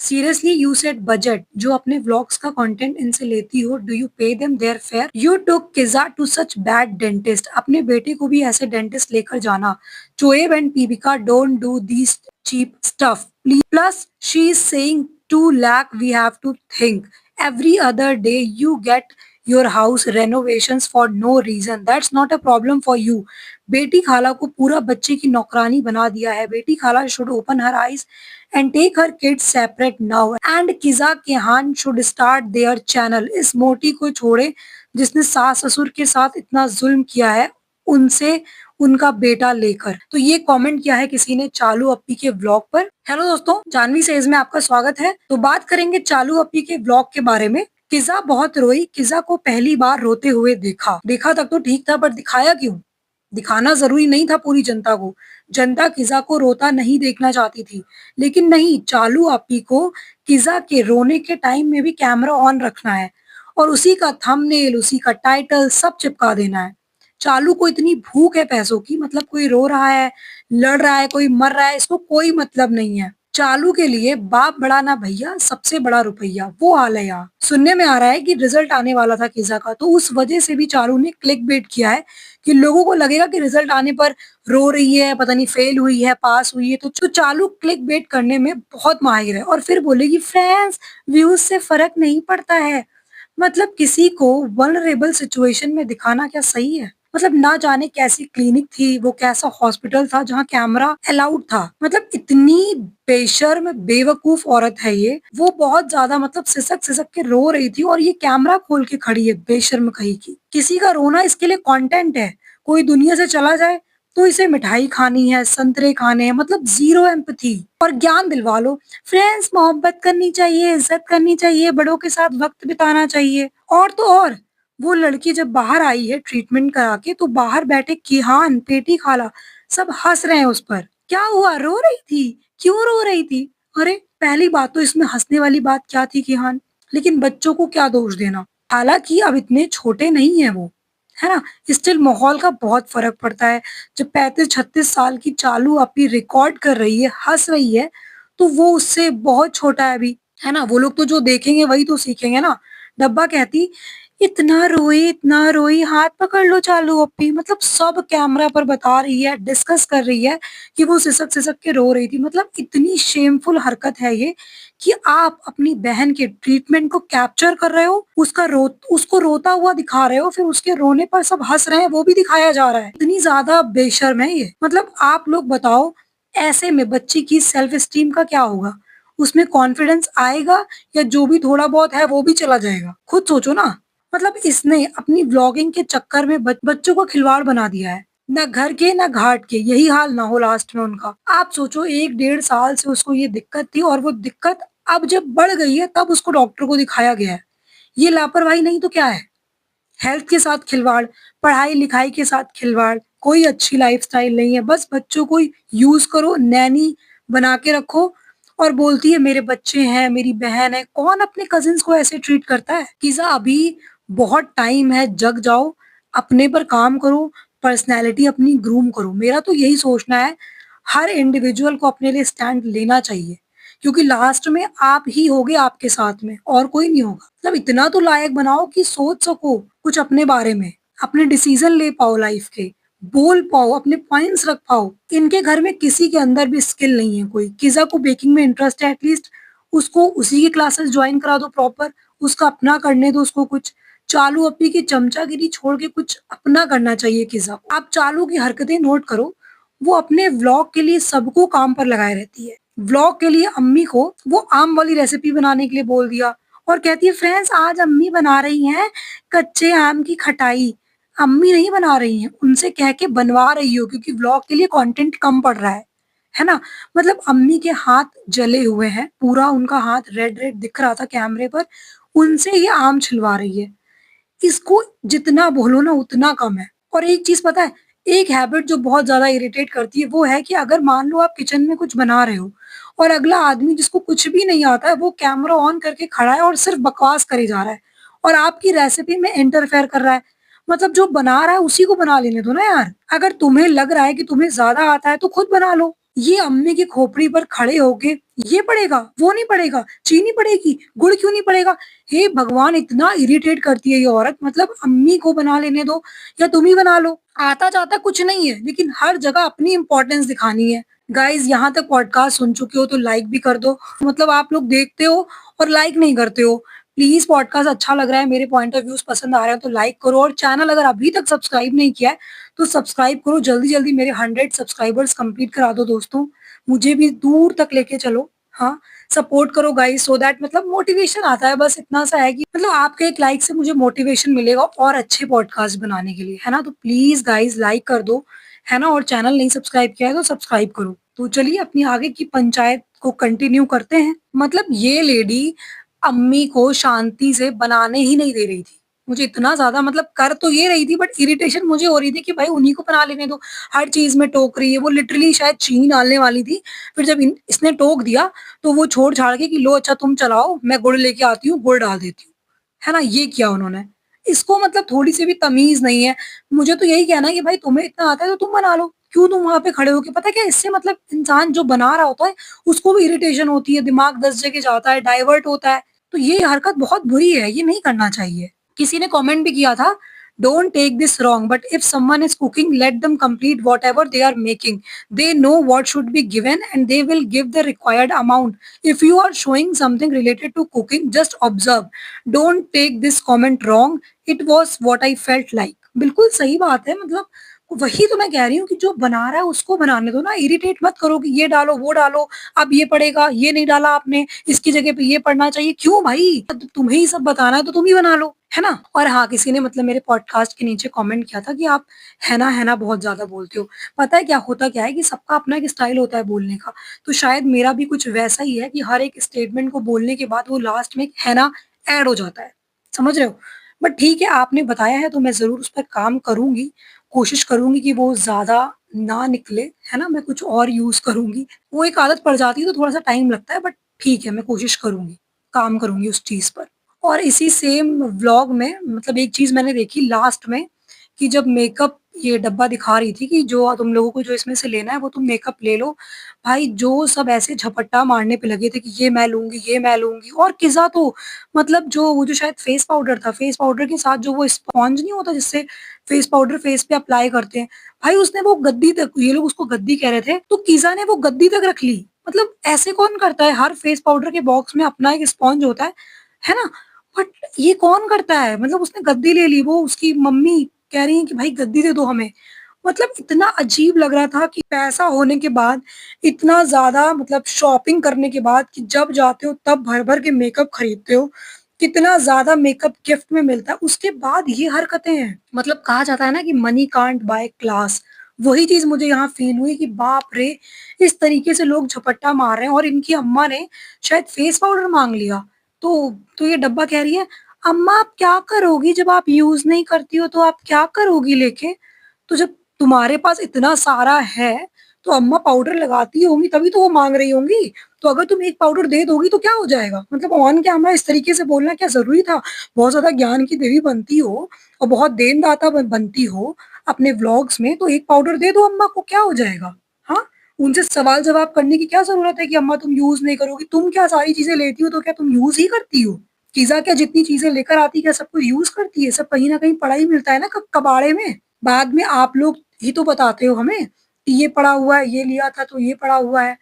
Seriously you said budget. जो अपने vlogs का कंटेंट इनसे लेती हो, do you pay them their fare? You took Kiza to such bad dentist. अपने बेटे को भी ऐसे डेंटिस्ट लेकर जाना। Shoaib and Pipika don't do these cheap stuff. Plus, she is saying 2 lakh we have to think. Every other day you get your house renovations for no reason. That's not a problem for you. बेटी खाला को पूरा बच्चे की नौकरानी बना दिया है। बेटी खाला should open her eyes and take her kids separate now. And Kiza Kehan should start their channel. इस मोटी को छोड़े जिसने सास ससुर के साथ इतना जुल्म किया है, उनसे उनका बेटा लेकर। तो ये कमेंट किया है किसी ने चालू अप्पी के व्लॉग पर। हेलो दोस्तों, जानवी सेज में आपका स्वागत है। तो बात करेंगे चालू अप्पी के व्लॉग के बारे में। किज़ा बहुत रोई। किज़ा को पहली बार रोते हुए देखा। देखा तक तो ठीक था, पर दिखाया क्यों? दिखाना जरूरी नहीं था पूरी जनता को। जनता किज़ा को रोता नहीं देखना चाहती थी, लेकिन नहीं, चालू अप्पी को किज़ा के रोने के टाइम में भी कैमरा ऑन रखना है और उसी का थंबनेल, उसी का टाइटल सब चिपका देना है। चालू को इतनी भूख है पैसों की, मतलब कोई रो रहा है, लड़ रहा है, कोई मर रहा है, इसको कोई मतलब नहीं है। चालू के लिए बाप बड़ा ना भैया, सबसे बड़ा रुपया, वो हाल है यहाँ। सुनने में आ रहा है कि रिजल्ट आने वाला था किज़ा का, तो उस वजह से भी चालू ने क्लिक बेट किया है कि लोगों को लगेगा कि रिजल्ट आने पर रो रही है, पता नहीं फेल हुई है, पास हुई है। तो चालू क्लिक बेट करने में बहुत माहिर है और फिर बोलेगी फ्रेंड्स व्यूज से फर्क नहीं पड़ता है। मतलब किसी को वल्नरेबल सिचुएशन में दिखाना क्या सही है? मतलब ना जाने कैसी क्लिनिक थी, वो कैसा हॉस्पिटल था जहाँ कैमरा अलाउड था। मतलब इतनी बेशर्म बेवकूफ औरत है ये। वो बहुत ज्यादा मतलब सिसक सिसक के रो रही थी और ये कैमरा खोल के खड़ी है बेशर्म कहीं की। किसी का रोना इसके लिए कंटेंट है। कोई दुनिया से चला जाए तो इसे मिठाई खानी है, संतरे खाने हैं, मतलब जीरो एम्पैथी। और ज्ञान दिलवा लो फ्रेंड्स, मोहब्बत करनी चाहिए, इज्जत करनी चाहिए, बड़ों के साथ वक्त बिताना चाहिए। और तो और वो लड़की जब बाहर आई है ट्रीटमेंट करा के, तो बाहर बैठे किहान, पेटी खाला सब हंस रहे हैं उस पर। क्या हुआ, रो रही थी? क्यों रो रही थी? अरे पहली बात तो इसमें हंसने वाली बात क्या थी किहान? लेकिन बच्चों को क्या दोष देना? हालांकि अब इतने छोटे नहीं है वो, है ना। स्टिल माहौल का बहुत फर्क पड़ता है। जब 35-36 साल की चालू अपनी रिकॉर्ड कर रही है, हंस रही है, तो वो उससे बहुत छोटा है अभी, है ना। वो लोग तो जो देखेंगे वही तो सीखेंगे ना। डब्बा कहती इतना रोई, हाथ पकड़ लो चालू अप्पी। मतलब सब कैमरा पर बता रही है, डिस्कस कर रही है कि वो सिसक सिसक के रो रही थी। मतलब इतनी शेमफुल हरकत है ये कि आप अपनी बहन के ट्रीटमेंट को कैप्चर कर रहे हो, उसको रोता हुआ दिखा रहे हो, फिर उसके रोने पर सब हंस रहे हैं, वो भी दिखाया जा रहा है। इतनी ज्यादा बेशर्म है ये। मतलब आप लोग बताओ, ऐसे में बच्ची की सेल्फ स्टीम का क्या होगा? उसमें कॉन्फिडेंस आएगा या जो भी थोड़ा बहुत है वो भी चला जाएगा? खुद सोचो ना। मतलब इसने अपनी व्लॉगिंग के चक्कर में बच्चों को खिलवाड़ बना दिया है। ना घर के ना घाट के, यही हाल ना हो लास्ट में उनका। आप सोचो 1-1.5 साल से उसको ये दिक्कत थी और वो दिक्कत अब जब बढ़ गई है तब उसको डॉक्टर को दिखाया गया है। ये लापरवाही नहीं तो क्या है? हेल्थ के साथ खिलवाड़, पढ़ाई लिखाई के साथ खिलवाड़, कोई अच्छी लाइफस्टाइल नहीं है। बस बच्चों को यूज करो, नैनी बना के रखो और बोलती है मेरे बच्चे हैं, मेरी बहन है। कौन अपने कजिन्स को ऐसे ट्रीट करता है? किज़ा अभी बहुत टाइम है, जग जाओ, अपने पर काम करो, पर्सनैलिटी अपनी ग्रूम करो। मेरा तो यही सोचना है, हर इंडिविजुअल को अपने लिए स्टैंड लेना चाहिए, क्योंकि लास्ट में आप ही होगे आपके साथ में, और कोई नहीं होगा। मतलब इतना तो लायक बनाओ कि सोच सको कुछ अपने बारे में, अपने डिसीजन ले पाओ लाइफ के, बोल पाओ, अपने पॉइंट्स रख पाओ। इनके घर में किसी के अंदर भी स्किल नहीं है कोई। किज़ा को बेकिंग में इंटरेस्ट है, एटलीस्ट उसको उसी की क्लासेस ज्वाइन करा दो प्रॉपर, उसका अपना करने दो उसको कुछ। चालू अप्पी की चमचागिरी छोड़ के कुछ अपना करना चाहिए किज़ा को। आप चालू की हरकतें नोट करो, वो अपने व्लॉग के लिए सबको काम पर लगाए रहती है। व्लॉग के लिए अम्मी को वो आम वाली रेसिपी बनाने के लिए बोल दिया और कहती है फ्रेंड्स आज अम्मी बना रही हैं कच्चे आम की खटाई। अम्मी नहीं बना रही हैं, उनसे कह के बनवा रही हो, क्योंकि व्लॉग के लिए कंटेंट कम पड़ रहा है ना। मतलब अम्मी के हाथ जले हुए हैं, पूरा उनका हाथ रेड रेड दिख रहा था कैमरे पर, उनसे ये आम छिलवा रही है। इसको जितना बोलो ना उतना कम है। और एक चीज पता है, एक हैबिट जो बहुत ज्यादा इरिटेट करती है वो है कि अगर मान लो आप किचन में कुछ बना रहे हो और अगला आदमी जिसको कुछ भी नहीं आता है वो कैमरा ऑन करके खड़ा है और सिर्फ बकवास करे जा रहा है और आपकी रेसिपी में इंटरफेयर कर रहा है। मतलब जो बना रहा है उसी को बना लेने दो ना यार। अगर तुम्हें लग रहा है कि तुम्हें ज्यादा आता है तो खुद बना लो, ये अम्मी की खोपड़ी पर खड़े होके ये पड़ेगा, वो नहीं पड़ेगा, चीनी पड़ेगी, गुड़ क्यों नहीं पड़ेगा? हे भगवान! इतना इरिटेट करती है ये औरत, मतलब अम्मी को बना लेने दो या तुम ही बना लो। आता-जाता कुछ नहीं है, लेकिन हर जगह अपनी इम्पोर्टेंस दिखानी है। गाइज़ यहाँ तक पॉडकास्ट सुन चुके हो तो लाइक भी कर दो। मतलब आप लोग देखते हो और लाइक नहीं करते हो। प्लीज़ पॉडकास्ट अच्छा लग रहा है, मेरे पॉइंट ऑफ व्यूज़ पसंद आ रहे हैं तो लाइक करो और चैनल अगर अभी तक सब्सक्राइब नहीं किया है, तो सब्सक्राइब करो। जल्दी-जल्दी मेरे 100 सब्सक्राइबर्स कंप्लीट करा दो दोस्तों। मुझे भी दूर तक लेके चलो। हाँ, सपोर्ट करो गाइज़ सो दैट मतलब मोटिवेशन आता है, बस इतना सा है कि मतलब आपके एक लाइक से मुझे मोटिवेशन मिलेगा और अच्छे पॉडकास्ट बनाने के लिए, है ना? तो प्लीज़ गाइज़ लाइक कर दो, है ना? और चैनल नहीं सब्सक्राइब किया है तो सब्सक्राइब करो। तो चलिए अपनी आगे की पंचायत को कंटिन्यू करते हैं। मतलब ये लेडी अम्मी को शांति से बनाने ही नहीं दे रही थी। मुझे इतना ज़्यादा मतलब कर तो ये रही थी बट इरिटेशन मुझे हो रही थी कि भाई उन्हीं को बना लेने दो। हर चीज़ में टोक रही है, वो लिटरली शायद चीनी डालने वाली थी। फिर जब इसने टोक दिया तो वो छोड़-छाड़ के कि लो अच्छा तुम चलाओ, मैं गुड़ लेके आती हूँ, गुड़ डाल देती हूँ। है ना? ये किया उन्होंने। इसको मतलब थोड़ी-सी भी तमीज़ नहीं है। मुझे तो यही कहना है कि भाई तुम्हें इतना आता है तो तुम बना लो। क्यों तुम वहाँ पे खड़े हो के पता है क्या इससे मतलब इंसान जो बना रहा होता है उसको भी इरिटेशन होती है, दिमाग 10 जगह जाता है, डाइवर्ट होता है। तो ये हरकत बहुत बुरी है, ये नहीं करना चाहिए। किसी ने कमेंट भी किया था, "don't take this wrong but if someone is cooking let them complete whatever they are making. They know what should be given and they will give the required amount. If you are showing something related to cooking, just observe. Don't take this comment wrong. It was what I felt like." बिल्कुल सही बात है मतलब वही तो मैं कह रही हूँ कि जो बना रहा है उसको बनाने दो ना, इरिटेट मत करो कि ये डालो, वो डालो, अब ये पड़ेगा, ये नहीं डाला आपने, इसकी जगह पे ये पड़ना चाहिए। क्यों भाई? तुम्हें ही सब बताना है तो तुम ही बना लो, है ना? और हाँ, किसी ने मतलब मेरे पॉडकास्ट के नीचे कमेंट किया था कि आप है ना बहुत ज़्यादा बोलते हो। पता है क्या होता क्या है कि सबका अपना एक स्टाइल होता है बोलने का, तो शायद मेरा भी कुछ वैसा ही है कि हर एक स्टेटमेंट को बोलने के बाद वो लास्ट में एक है ना ऐड हो जाता है। समझ रहे हो? बट ठीक है, आपने बताया है तो मैं ज़रूर उस पर काम करूँगी। कोशिश करूँगी कि वो ज़्यादा ना निकले, है ना? मैं कुछ और यूज़ करूँगी। वो एक आदत पड़ जाती है तो थोड़ा-सा टाइम लगता है बट ठीक है, मैं कोशिश करूँगी, काम करूँगी उस चीज़ पर। और इसी सेम व्लॉग में मतलब एक चीज़ मैंने देखी लास्ट में कि जब मेकअप ये डब्बा दिखा रही थी कि जो तुम लोगों को जो इसमें से लेना है वो तुम मेकअप ले लो। भाई जो सब ऐसे झपट्टा मारने पे लगे थे कि ये मैं लूँगी और किज़ा तो मतलब जो वो जो शायद फेस पाउडर था, फेस पाउडर के साथ जो वो स्पॉन्ज नहीं होता जिससे फेस पाउडर फेस पे अप्लाई करते हैं। भाई उसने वो गद्दी तक ये लोग उसको गद्दी कह रहे थे, तो किज़ा ने वो गद्दी तक रख ली। मतलब ऐसे कौन करता है? हर फेस पाउडर के बॉक्स में अपना एक स्पॉन्ज होता है ना? बट ये कौन करता है? मतलब उसने गद्दी ले ली, वो उसकी मम्मी कह रही हैं कि भाई गद्दी दे दो हमें। मतलब इतना अजीब लग रहा था कि पैसा होने के बाद, इतना ज़्यादा मतलब शॉपिंग करने के बाद कि जब जाते हो तब भर-भर के मेकअप खरीदते हो, कितना ज़्यादा मेकअप गिफ्ट में मिलता है, उसके बाद ये हरकतें हैं। मतलब कहा जाता है ना कि मनी कांट बाय क्लास, वही चीज़ मुझे यहाँ फ़ील हुई कि बाप रे! इस तरीके से लोग झपट्टा मार रहे हैं और इनकी अम्मा ने शायद फेस पाउडर माँग लिया। तो ये डब्बा कह रही है, "अम्मा आप क्या करोगी जब आप यूज़ नहीं करती हो तो आप क्या करोगी लेके?" तो जब तुम्हारे पास इतना सारा है, तो अम्मा पाउडर लगाती होंगी तभी तो वो माँग रही होंगी। तो अगर तुम एक पाउडर दे दोगी तो क्या हो जाएगा? मतलब ऑन कैमरा इस तरीके से बोलना क्या ज़रूरी था? बहुत ज़्यादा ज्ञान की देवी बनती हो और बहुत देनदाता बनती हो अपने व्लॉग्स में, तो एक पाउडर दे दो अम्मा को, क्या हो जाएगा? हाँ? उनसे सवाल-जवाब करने की क्या ज़रूरत है कि अम्मा तुम यूज़ नहीं करोगी? तुम क्या सारी चीज़ें लेती हो तो क्या तुम यूज़ ही करती हो? फ़िज़ा क्या जितनी चीज़ें लेकर आती है क्या सब कुछ यूज़ करती है? सब कहीं न कहीं पड़ा ही मिलता है ना कबाड़े में। बाद में आप लोग ही तो बताते हो हमें कि ये पड़ा हुआ है, ये लिया था तो ये पड़ा हुआ है।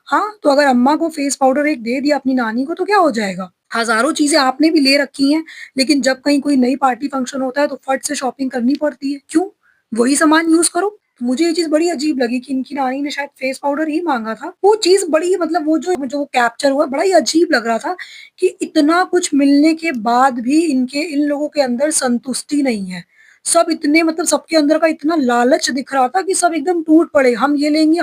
हाँ, तो अगर अम्मा को फेस पाउडर एक दे दिया अपनी नानी को तो क्या हो जाएगा? हज़ारों चीज़ें आपने भी ले रखी हैं, लेकिन जब कहीं कोई नई पार्टी फंक्शन होता है तो फट से शॉपिंग करनी पड़ती है। क्यों? वही सामान यूज़ करो। तो मुझे ये चीज़ बड़ी अजीब लगी कि इनकी नानी ने शायद फेस पाउडर ही माँगा था। वो चीज़ बड़ी मतलब वो जो कैप्चर हुआ बड़ा ही अजीब लग रहा था कि इतना कुछ मिलने के बाद भी इन लोगों के अंदर संतुष्टि नहीं है। सब इतने मतलब सबके अंदर का इतना लालच दिख रहा था कि सब एकदम टूट पड़े, हम ये लेंगे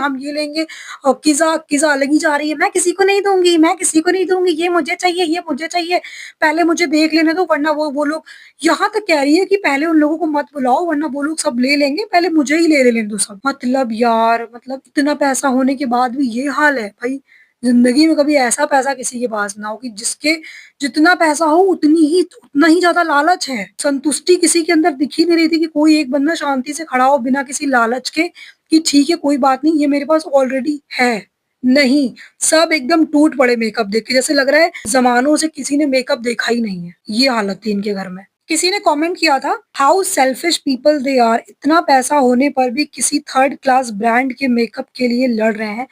और किज़ा लगी जा रही है, मैं किसी को नहीं दूँगी, मैं किसी को नहीं दूँगी, ये मुझे चाहिए, पहले मुझे देख लेने दो वरना वो लोग यहाँ तक कह रही है कि पहले उन लोगों को मत बुलाओ वरना वो लोग सब ले लेंगे, पहले मुझे ही ले लेने दो सब। मतलब यार मतलब इतना पैसा होने के बाद भी ये हाल है, भई ज़िंदगी में कभी ऐसा पैसा किसी के पास ना हो कि जिसके जितना पैसा हो उतना ही ज़्यादा लालच है। संतुष्टि किसी के अंदर दिख ही नहीं रही थी कि कोई एक बंदा शांति से खड़ा हो बिना किसी लालच के, कि ठीक है कोई बात नहीं, ये मेरे पास ऑलरेडी है। नहीं, सब एकदम टूट पड़े मेकअप देख के, जैसे लग रहा है ज़मानों से किसी ने मेकअप देखा ही नहीं है। ये हालत थी इनके घर में। किसी ने कमेंट किया था, how selfish people they are, इतना पैसा होने पर भी किसी थर्ड क्लास ब्रांड के मेकअप के लिए लड़ रहे हैं।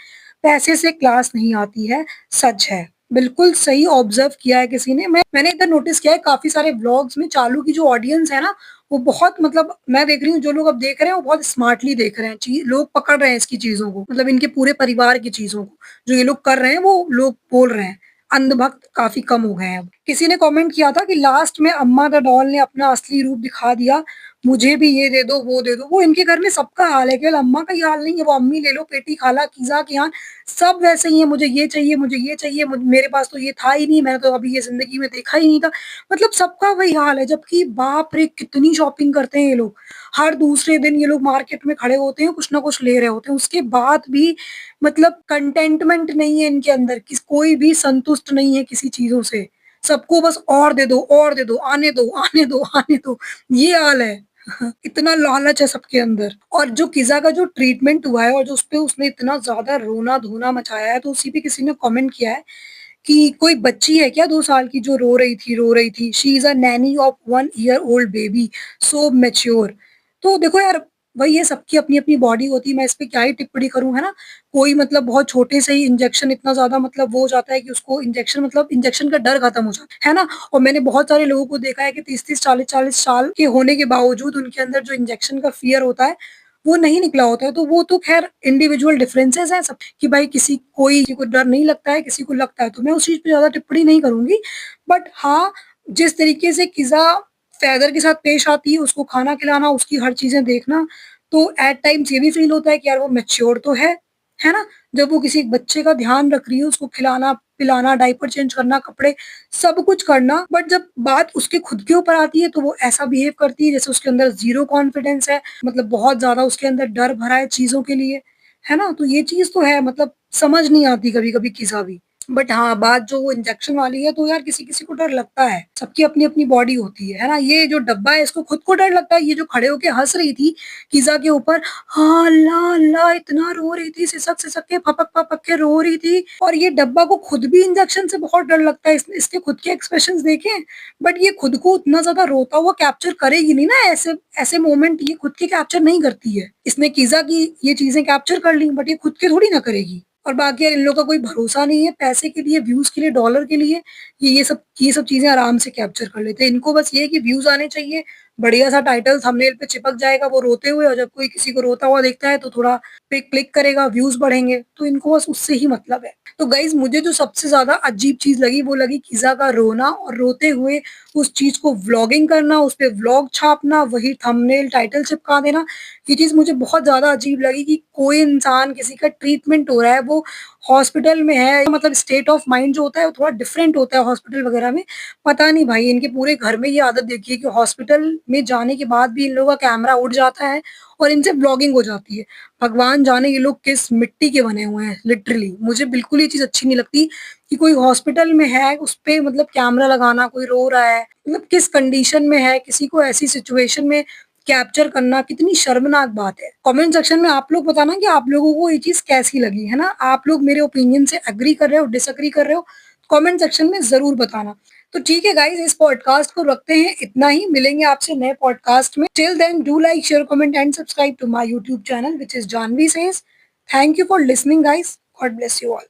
पैसे से क्लास नहीं आती है, सच है। बिल्कुल सही ऑब्जर्व किया है किसी ने। मैंने इधर नोटिस किया है काफ़ी सारे व्लॉग्स में चालू की जो ऑडियंस है ना, वो बहुत मतलब मैं देख रही हूँ जो लोग अब देख रहे हैं वो बहुत स्मार्टली देख रहे हैं। लोग पकड़ रहे हैं इसकी चीज़ों को, मतलब इनके पूरे परिवार की चीज़ों को। जो ये लोग कर रहे हैं वो लोग बोल रहे हैं। अंधभक्त काफ़ी कम हो गए हैं अब। किसी ने कमेंट किया था कि लास्ट में अम्मा द डॉल ने अपना असली रूप दिखा दिया, मुझे भी ये दे दो, वो दे दो। वो इनके घर में सबका हाल है, केवल अम्मा का ही हाल नहीं है। वो अम्मी ले लो, पेटी, खाला, कीज़ा के यहाँ सब वैसे ही हैं, मुझे ये चाहिए, मुझे ये चाहिए, मेरे पास तो ये था ही नहीं, मैंने तो अभी ये ज़िंदगी में देखा ही नहीं था। मतलब सबका वही हाल है, जबकि बाप रे! कितनी शॉपिंग करते हैं ये लोग। हर दूसरे दिन ये लोग मार्केट में खड़े होते हैं, कुछ ना कुछ ले रहे होते हैं। उसके बाद भी मतलब कंटेंटमेंट नहीं है इनके अंदर, कोई भी संतुष्ट नहीं है किसी चीज़ों से। सबको बस और दे दो, और दे दो, आने दो, आने दो, आने दो, ये हाल है। इतना लालच है सबके अंदर। और जो किज़ा का जो ट्रीटमेंट हुआ है और जो उसपे उसने इतना ज़्यादा रोना-धोना मचाया है, तो उसी पे किसी ने कमेंट किया है कि कोई बच्ची है क्या 2 साल की जो रो रही थी। She is a Naini of 1 year old baby, so mature. तो देखो यार, वही है, सबकी अपनी-अपनी बॉडी होती है, मैं इस पे क्या ही टिप्पणी करूँ, है ना? कोई मतलब बहुत छोटे से ही इंजेक्शन इतना ज़्यादा मतलब वो हो जाता है कि उसको इंजेक्शन मतलब इंजेक्शन का डर खत्म हो जाता है ना? और मैंने बहुत सारे लोगों को देखा है कि 30-30, 40-40 साल के होने के बावजूद उनके अंदर जो इंजेक्शन का फ़ियर होता है, वो नहीं निकला होता है। तो वो तो ख़ैर इंडिविजुअल डिफरेंसेस हैं सब, कि भाई किसी को डर नहीं लगता है, किसी को लगता है। तो मैं उस चीज़ पे ज़्यादा टिप्पणी नहीं करूँगी। बट हाँ, जिस तरीके से किज़ा फ़ैदर के साथ पेश आती है, उसको खाना खिलाना, उसकी हर चीज़ें देखना, तो एट टाइम्स ये भी फ़ील होता है कि यार वो मैच्योर तो है ना? जब वो किसी बच्चे का ध्यान रख रही है, उसको खिलाना-पिलाना, डायपर चेंज करना, कपड़े सब कुछ करना, बट जब बात उसके खुद के ऊपर आती है, तो वो ऐसा बिहेव करती है जैसे उसके अंदर ज़ीरो कॉन्फिडेंस है, मतलब बहुत ज़्यादा उसके अंदर डर भरा है चीज़ों के लिए, है ना? तो ये चीज़ तो है, मतलब समझ नहीं आती कभी-कभी किज़ा भी। बट हाँ, बात जो वो इंजेक्शन वाली है, तो यार किसी-किसी को डर लगता है। सबकी अपनी-अपनी बॉडी होती है ना? ये जो डब्बा है इसको खुद को डर लगता है, ये जो खड़े होके हँस रही थी किज़ा के ऊपर, हाँ, अल्लाह, अल्लाह इतना रो रही थी, सिसक-सिसक के, फपक-फपक के रो रही थी, और ये डब्बा को खुद भी इंजेक्शन से बहुत डर लगता है। इसके खुद के एक्सप्रेशंस देखे हैं? बट ये खुद को उतना ज़्यादा रोता हुआ कैप्चर करेगी नहीं ना, ऐसे ऐसे मोमेंट ये खुद के कैप्चर नहीं करती है। इसने किज़ा की ये चीज़ें कैप्चर कर ली, बट ये खुद के थोड़ी ना करेगी। और बाकी यार इन लोगों का कोई भरोसा नहीं है, पैसे के लिए, व्यूज़ के लिए, डॉलर के लिए ये सब चीज़ें आराम से कैप्चर कर लेते हैं। इनको बस ये है कि व्यूज़ आने चाहिए, बढ़िया-सा टाइटल थंबनेल पे चिपक जाएगा वो रोते हुए, और जब कोई किसी को रोता हुआ देखता है तो थोड़ा पे क्लिक करेगा, व्यूज़ बढ़ेंगे, तो इनको बस उससे ही मतलब है। तो गाइज़, मुझे जो सबसे ज़्यादा अजीब चीज़ लगी वो लगी किज़ा का रोना, और रोते हुए उस चीज़ को व्लॉगिंग करना, उसपे व्लॉग छापना, वही थंबनेल टाइटल चिपका देना। ये चीज़ मुझे बहुत ज़्यादा अजीब लगी कि कोई इंसान, किसी का ट्रीटमेंट हो रहा है, वो हॉस्पिटल में है, मतलब स्टेट ऑफ माइंड जो होता है वो थोड़ा डिफरेंट होता है हॉस्पिटल वगैरह में। पता नहीं भाई, इनके पूरे घर में ये आदत देखी है कि हॉस्पिटल में जाने के बाद भी इन लोगों का कैमरा उठ जाता है और इनसे व्लॉगिंग हो जाती है। भगवान जाने ये लोग किस मिट्टी के बने हुए हैं लिटरली। मुझे बिल्कुल ये चीज़ अच्छी नहीं लगती कि कोई हॉस्पिटल में है, उसपे मतलब कैमरा लगाना, कोई रो रहा है, मतलब किस कंडीशन में है, किसी को ऐसी सिचुएशन में कैप्चर करना कितनी शर्मनाक बात है। कमेंट सेक्शन में आप लोग बताना कि आप लोगों को ये चीज़ कैसी लगी, है ना? आप लोग मेरे ओपिनियन से एग्री कर रहे हो, डिसएग्री कर रहे हो? कमेंट सेक्शन में ज़रूर बताना। तो ठीक है गाइज़, इस पॉडकास्ट को रखते हैं इतना ही। मिलेंगे आपसे नए पॉडकास्ट में। Till then do like, share, comment and subscribe to my YouTube channel which is Janvi says. Thank you for listening guys. God bless you all.